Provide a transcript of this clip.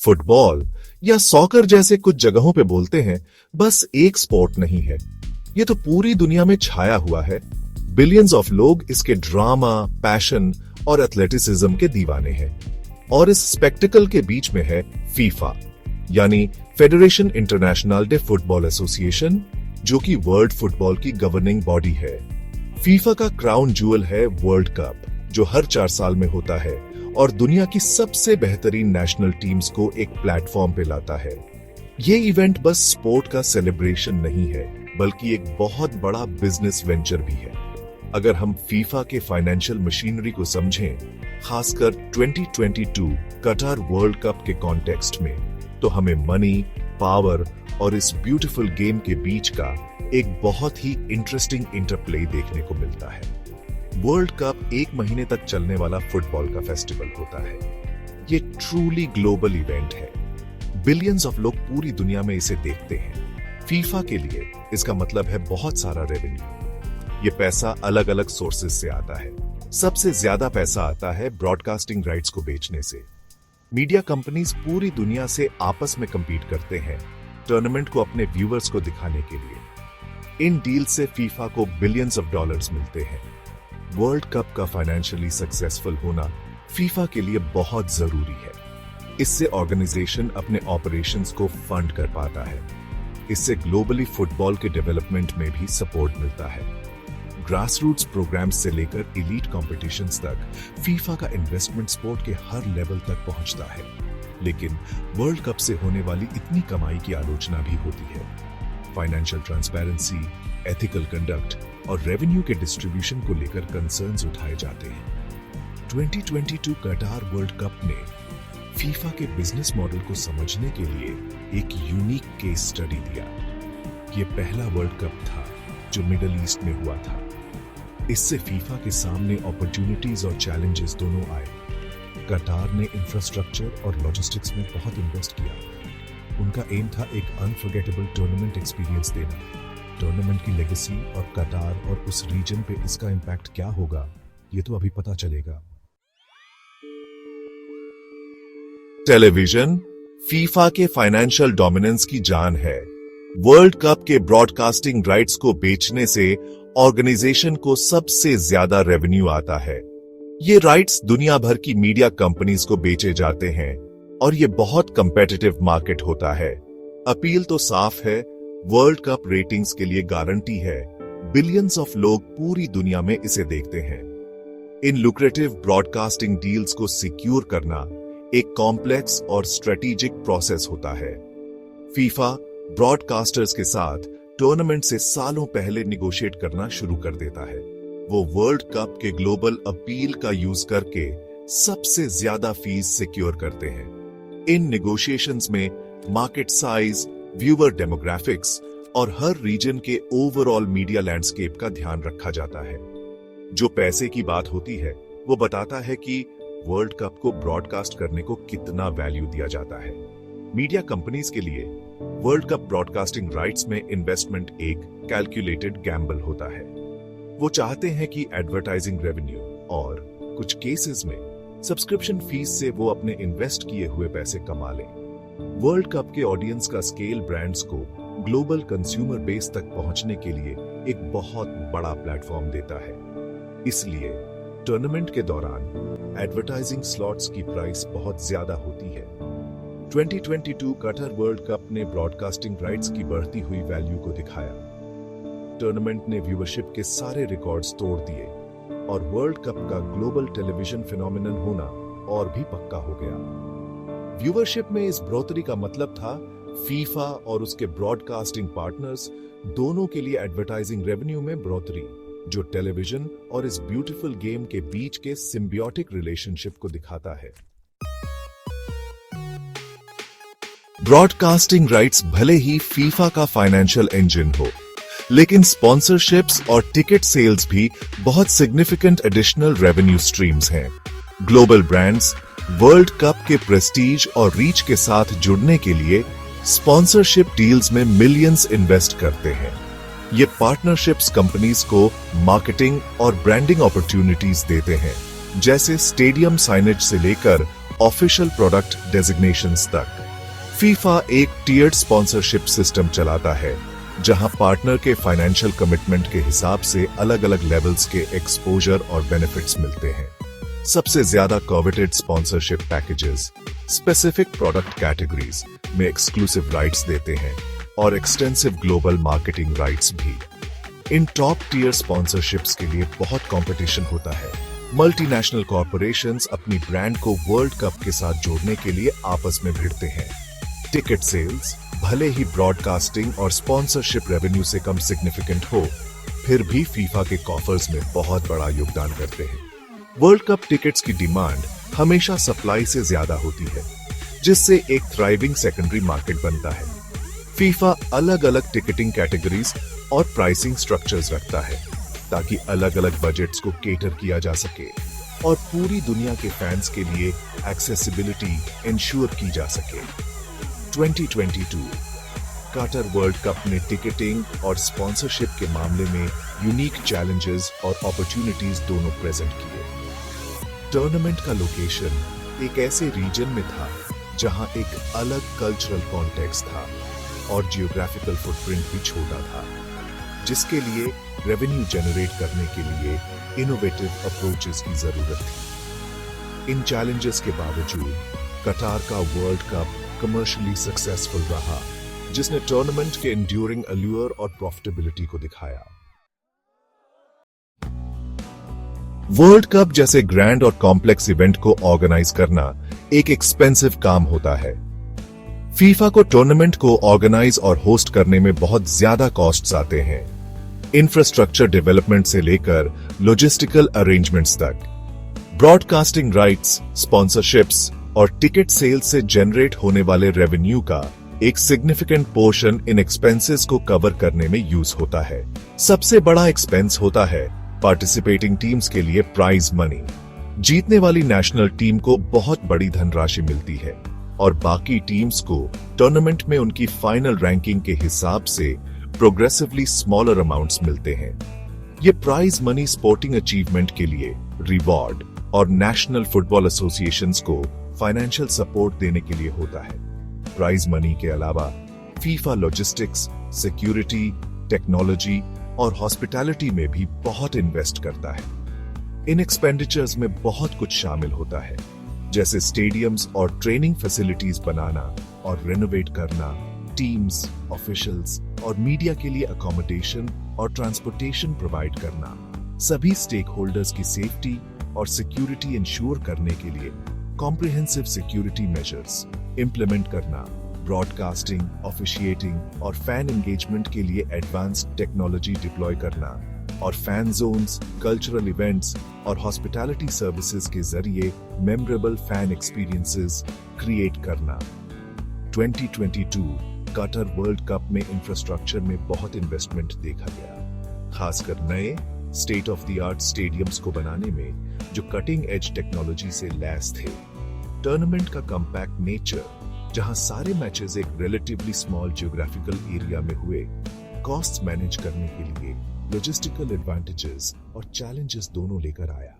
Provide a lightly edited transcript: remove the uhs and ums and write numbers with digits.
Football या soccer जैसे कुछ जगहों पे बोलते हैं, बस एक स्पोर्ट नहीं है, ये तो पूरी दुनिया में छाया हुआ है। बिलियंस ऑफ लोग इसके ड्रामा, पैशन और एथलेटिसिज्म के दीवाने हैं। और इस स्पेक्टिकल के बीच में है फीफा, यानी federation international day football association, जो कि वर्ल्ड फुटबॉल की गवर्निंग बॉडी है। फीफा का क्राउन ज्यूल है वर्ल्ड कप, जो हर 4 साल में होता है और दुनिया की सबसे बेहतरीन नेशनल टीम्स को एक प्लेटफॉर्म पे लाता है। ये इवेंट बस स्पोर्ट का सेलिब्रेशन नहीं है, बल्कि एक बहुत बड़ा बिजनेस वेंचर भी है। अगर हम फीफा के फाइनेंशियल मशीनरी को समझें, खासकर 2022 कतार वर्ल्ड कप के कॉन्टेक्स्ट में, तो हमें मनी, पावर और इस ब्यूटीफुल गेम के बीच का एक बहुत ही इंटरेस्टिंग इंटरप्ले देखने को मिलता है। वर्ल्ड कप 1 महीने तक चलने वाला फुटबॉल का फेस्टिवल होता है। ये ट्रूली ग्लोबल इवेंट है। बिलियंस ऑफ लोग पूरी दुनिया में इसे देखते हैं। फीफा के लिए इसका मतलब है बहुत सारा रेवेन्यू। ये पैसा अलग अलग सोर्सेज से आता है। सबसे ज्यादा पैसा आता है ब्रॉडकास्टिंग राइट्स को बेचने से। मीडिया कंपनीज पूरी दुनिया से आपस में compete करते हैं टूर्नामेंट को अपने व्यूअर्स को दिखाने के लिए। इन डील से फीफा को बिलियंस ऑफ डॉलर्स मिलते हैं। वर्ल्ड कप का फाइनेंशियली सक्सेसफुल होना फीफा के लिए बहुत जरूरी है। इससे ऑर्गेनाइजेशन अपने ऑपरेशंस को फंड कर पाता है। इससे ग्लोबली फुटबॉल के डेवलपमेंट में भी सपोर्ट मिलता है। ग्रासरूट्स प्रोग्राम्स से लेकर एलीट कॉम्पिटिशंस तक फीफा का इन्वेस्टमेंट स्पोर्ट के हर लेवल तक पहुंचता है। लेकिन वर्ल्ड कप से होने वाली इतनी कमाई की आलोचना भी होती है। फाइनेंशियल ट्रांसपेरेंसी, एथिकल कंडक्ट और रेवेन्यू के डिस्ट्रीब्यूशन को लेकर कंसर्न्स उठाए जाते हैं। 2022 कतार वर्ल्ड कप ने फीफा के बिजनेस मॉडल को समझने के लिए एक यूनिक केस स्टडी दिया। ये पहला वर्ल्ड कप था जो मिडिल ईस्ट में हुआ था। इससे फीफा के सामने अपॉर्चुनिटीज और चैलेंजेस दोनों आए। कतार ने इंफ्रास्ट्रक्चर और लॉजिस्टिक्स में बहुत इन्वेस्ट किया। उनका एम था एक अनफॉरगेटेबल टूर्नामेंट एक्सपीरियंस देना। टूर्नामेंट की लेगेसी और कतार और उस रीजन पे इसका इम्पैक्ट क्या होगा, ये तो अभी पता चलेगा। टेलीविजन फीफा के फाइनेंशियल डोमिनेंस की जान है। वर्ल्ड कप के ब्रॉडकास्टिंग राइट्स को बेचने से ऑर्गेनाइजेशन को सबसे ज्यादा रेवेन्यू आता है। ये राइट्स दुनिया भर की मीडिया कंपनीज को बेचे जाते हैं और ये बहुत कंपेटिटिव मार्केट होता है। अपील तो साफ है, वर्ल्ड कप रेटिंग्स के लिए गारंटी है। बिलियंस ऑफ लोग पूरी दुनिया में इसे देखते हैं। इन लुक्रेटिव ब्रॉडकास्टिंग डील्स को सिक्योर करना एक कॉम्प्लेक्स और स्ट्रेटेजिक प्रोसेस होता है। फीफा ब्रॉडकास्टर्स के साथ टूर्नामेंट से सालों पहले निगोशिएट करना शुरू कर देता है। वो वर्ल्ड कप के ग्लोबल अपील का यूज करके सबसे ज्यादा फीस सिक्योर करते हैं। इन निगोशिएशंस में मार्केट साइज, व्यूअर डेमोग्राफिक्स और हर रीजन के ओवरऑल मीडिया लैंडस्केप का ध्यान रखा जाता है। जो पैसे की बात होती है, वो बताता है कि वर्ल्ड कप को ब्रॉडकास्ट करने को कितना वैल्यू दिया जाता है। मीडिया कंपनीज के लिए वर्ल्ड कप ब्रॉडकास्टिंग राइट्स में इन्वेस्टमेंट एक कैलकुलेटेड गैम्बल होता है। वो चाहते हैं कि एडवर्टाइजिंग रेवेन्यू और कुछ केसेस में सब्सक्रिप्शन फीस से वो अपने इन्वेस्ट किए हुए पैसे कमा लें। वर्ल्ड कप के ऑडियंस का स्केल ब्रांड्स को ग्लोबल कंज्यूमर बेस तक पहुंचने के लिए एक बहुत बड़ा प्लेटफॉर्म देता है। इसलिए टूर्नामेंट के दौरान एडवर्टाइजिंग स्लॉट्स की प्राइस बहुत ज्यादा होती है। 2022 कतार वर्ल्ड कप ने ब्रॉडकास्टिंग राइट्स की बढ़ती हुई वैल्यू को दिखाया। टूर्नामेंट ने व्यूअरशिप के सारे रिकॉर्ड्स तोड़ दिए और वर्ल्ड कप का ग्लोबल टेलीविजन फिनोमिनन होना और भी पक्का हो गया। व्यूअरशिप में इस बढ़ोतरी का मतलब था फीफा और उसके ब्रॉडकास्टिंग पार्टनर्स दोनों के लिए एडवर्टाइजिंग रेवेन्यू में बढ़ोतरी, जो टेलीविजन और इस ब्यूटीफुल गेम के बीच के सिम्बियोटिक रिलेशनशिप को दिखाता है। ब्रॉडकास्टिंग राइट्स भले ही फीफा का फाइनेंशियल इंजन हो, लेकिन स्पॉन्सरशिप्स और टिकट सेल्स भी बहुत सिग्निफिकेंट एडिशनल रेवेन्यू स्ट्रीम्स हैं। ग्लोबल ब्रांड्स वर्ल्ड कप के प्रेस्टीज और रीच के साथ जुड़ने के लिए स्पॉन्सरशिप डील्स में मिलियंस इन्वेस्ट करते हैं। ये पार्टनरशिप्स कंपनीज को मार्केटिंग और ब्रांडिंग अपॉर्चुनिटीज देते हैं, जैसे स्टेडियम साइनेज से लेकर ऑफिशियल प्रोडक्ट डेजिग्नेशंस तक। फीफा एक टियर्ड स्पॉन्सरशिप सिस्टम चलाता है जहां पार्टनर के फाइनेंशियल कमिटमेंट के हिसाब से अलग अलग लेवल्स के एक्सपोजर और बेनिफिट्स मिलते हैं। सबसे ज्यादा coveted sponsorship packages specific product categories में एक्सक्लूसिव राइट्स देते हैं और एक्सटेंसिव ग्लोबल मार्केटिंग राइट्स भी। इन टॉप टियर स्पॉन्सरशिप्स के लिए बहुत कंपटीशन होता है। मल्टीनेशनल कॉरपोरेशंस अपनी ब्रांड को वर्ल्ड कप के साथ जोड़ने के लिए आपस में भिड़ते हैं। टिकट सेल्स भले ही ब्रॉडकास्टिंग और स्पॉन्सरशिप रेवेन्यू से कम सिग्निफिकेंट हो, फिर भी फीफा के कॉफर्स में बहुत बड़ा योगदान करते हैं। वर्ल्ड कप टिकट्स की डिमांड हमेशा सप्लाई से ज्यादा होती है, जिससे एक थ्राइविंग सेकेंडरी मार्केट बनता है। फीफा अलग अलग टिकटिंग कैटेगरीज और प्राइसिंग स्ट्रक्चर्स रखता है ताकि अलग अलग बजट्स को केटर किया जा सके और पूरी दुनिया के फैंस के लिए एक्सेसिबिलिटी इंश्योर की जा सके। 2022 कतर वर्ल्ड कप ने टिकटिंग और स्पॉन्सरशिप के मामले में यूनिक चैलेंजेस और अपॉर्चुनिटीज दोनों प्रेजेंट किए। टूर्नामेंट का लोकेशन एक ऐसे रीजन में था जहां एक अलग कल्चरल कॉन्टेक्स्ट था और जियोग्राफिकल फुटप्रिंट भी छोटा था, जिसके लिए रेवेन्यू जनरेट करने के लिए इनोवेटिव अप्रोचेस की जरूरत थी। इन चैलेंजेस के बावजूद कतार का वर्ल्ड कप कमर्शियली सक्सेसफुल रहा, जिसने टूर्नामेंट के एंड्यूरिंग अल्यूर और प्रॉफिटेबिलिटी को दिखाया। वर्ल्ड कप जैसे ग्रैंड और कॉम्प्लेक्स इवेंट को ऑर्गेनाइज करना एक एक्सपेंसिव काम होता है। फीफा को टूर्नामेंट को ऑर्गेनाइज और होस्ट करने में बहुत ज्यादा कॉस्ट्स आते हैं। इंफ्रास्ट्रक्चर डेवलपमेंट से लेकर लॉजिस्टिकल अरेंजमेंट्स तक। ब्रॉडकास्टिंग राइट्स, स्पॉन्सरशिप्स और टिकट सेल्स से जनरेट होने वाले रेवेन्यू का एक सिग्निफिकेंट पोर्शन इन एक्सपेंसेस को कवर करने में यूज होता है। सबसे बड़ा एक्सपेंस होता है पार्टिसिपेटिंग टीम्स के लिए प्राइज मनी। जीतने वाली नेशनल टीम को बहुत बड़ी धनराशि मिलती है और बाकी टीम्स को टूर्नामेंट में उनकी फाइनल रैंकिंग के हिसाब से प्रोग्रेसिवली स्मॉलर अमाउंट्स मिलते हैं। ये प्राइज मनी स्पोर्टिंग अचीवमेंट के लिए रिवॉर्ड और नेशनल फुटबॉल एसोसिएशंस को फाइनेंशियल सपोर्ट देने के लिए होता है। प्राइज मनी के अलावा फीफा लॉजिस्टिक्स, सिक्योरिटी, टेक्नोलॉजी और हॉस्पिटैलिटी में भी बहुत इन्वेस्ट करता है। इन एक्सपेंडिचर्स में बहुत कुछ शामिल होता है, जैसे स्टेडियम्स और ट्रेनिंग फैसिलिटीज बनाना और रेनोवेट करना, टीम्स, ऑफिशियल्स और मीडिया के लिए अकोमोडेशन और ट्रांसपोर्टेशन प्रोवाइड करना, सभी स्टेक होल्डर्स की सेफ्टी और सिक्योरिटी इंश्योर करने के लिए कॉम्प्रिहेंसिव सिक्योरिटी मेजर्स इंप्लीमेंट करना, ब्रॉडकास्टिंग, ऑफिशिएटिंग और फैन एंगेजमेंट के लिए एडवांस्ड टेक्नोलॉजी डिप्लॉय करना और फैन जोन्स, कल्चरल इवेंट्स और हॉस्पिटैलिटी सर्विसेज के जरिए मेमोरेबल फैन एक्सपीरियंसेस क्रिएट करना। 2022 कतर वर्ल्ड कप में इंफ्रास्ट्रक्चर में बहुत इन्वेस्टमेंट देखा गया, खासकर नए state of the art stadiums को बनाने में जो कटिंग एज टेक्नोलॉजी से लैस थे। टूर्नामेंट का कॉम्पैक्ट नेचर, जहां सारे मैचेस एक रिलेटिवली स्मॉल जियोग्राफिकल एरिया में हुए, कॉस्ट्स मैनेज करने के लिए लॉजिस्टिकल एडवांटेजेस और चैलेंजेस दोनों लेकर आया।